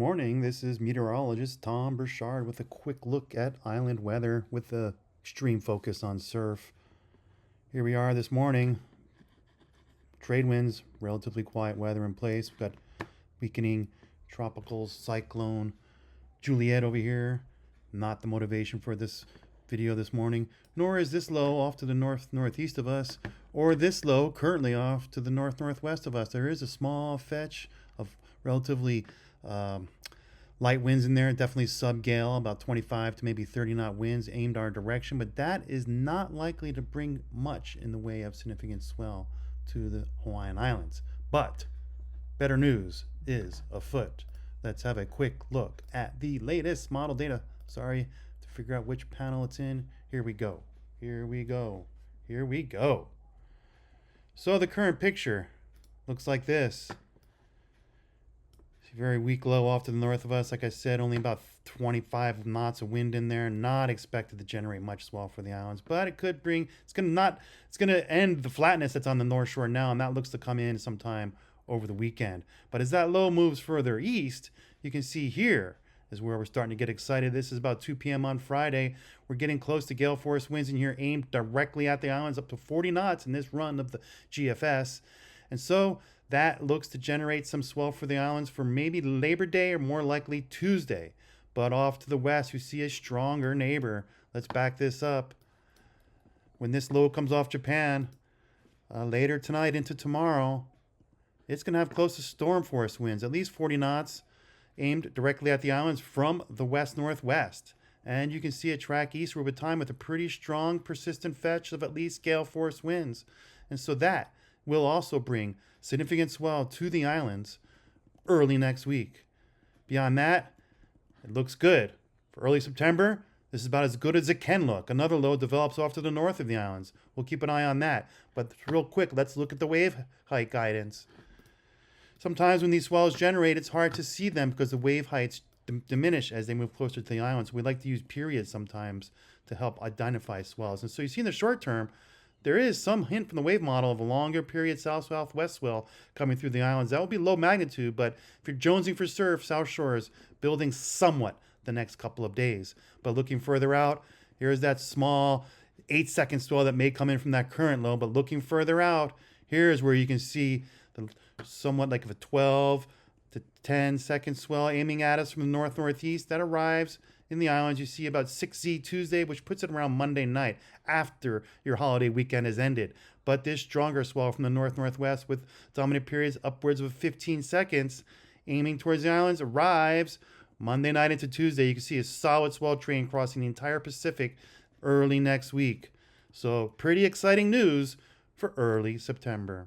morning. This is meteorologist Tom Burchard with a quick look at island weather with the extreme focus on surf. Here we are this morning. Trade winds, relatively quiet weather in place. We've got weakening tropical cyclone Juliet over here. Not the motivation for this video this morning, nor is this low off to the northeast of us, or this low currently off to the northwest of us. There is a small fetch of relatively light winds in there, definitely sub-gale, about 25 to maybe 30 knot winds aimed our direction, but that is not likely to bring much in the way of significant swell to the Hawaiian Islands. But better news is afoot. Let's have a quick look at the latest model data. Sorry, to figure out which panel it's in. Here we go. Here we go. Here we go. So the current picture looks like this. Very weak low off to the north of us. Like I said, only about 25 knots of wind in there. Not expected to generate much swell for the islands, but it could bring. It's gonna end the flatness that's on the North Shore now, and that looks to come in sometime over the weekend. But as that low moves further east, you can see here is where we're starting to get excited. This is about 2 p.m. on Friday. We're getting close to gale force winds in here, aimed directly at the islands, up to 40 knots in this run of the GFS, and so that looks to generate some swell for the islands for maybe Labor Day or more likely Tuesday. But off to the west, you see a stronger neighbor. Let's back this up. When this low comes off Japan, later tonight into tomorrow, it's going to have close to storm force winds, at least 40 knots, aimed directly at the islands from the west-northwest. And you can see it track eastward with time with a pretty strong, persistent fetch of at least gale force winds. And so that will also bring significant swell to the islands early next week. Beyond that, it looks good. For early September, this is about as good as it can look. Another low develops off to the north of the islands. We'll keep an eye on that. But real quick, let's look at the wave height guidance. Sometimes when these swells generate, it's hard to see them because the wave heights diminish as they move closer to the islands. We like to use periods sometimes to help identify swells. And so you see in the short term, there is some hint from the wave model of a longer period south-southwest swell coming through the islands. That will be low magnitude, but if you're jonesing for surf, South Shore is building somewhat the next couple of days. But looking further out, here's that small 8-second swell that may come in from that current low. But looking further out, here's where you can see the somewhat like a 12 to 10-second swell aiming at us from the north-northeast that arrives in the islands. You see about 6Z Tuesday, which puts it around Monday night after your holiday weekend has ended. But this stronger swell from the north-northwest with dominant periods upwards of 15 seconds aiming towards the islands arrives Monday night into Tuesday. You can see a solid swell train crossing the entire Pacific early next week. So pretty exciting news for early September.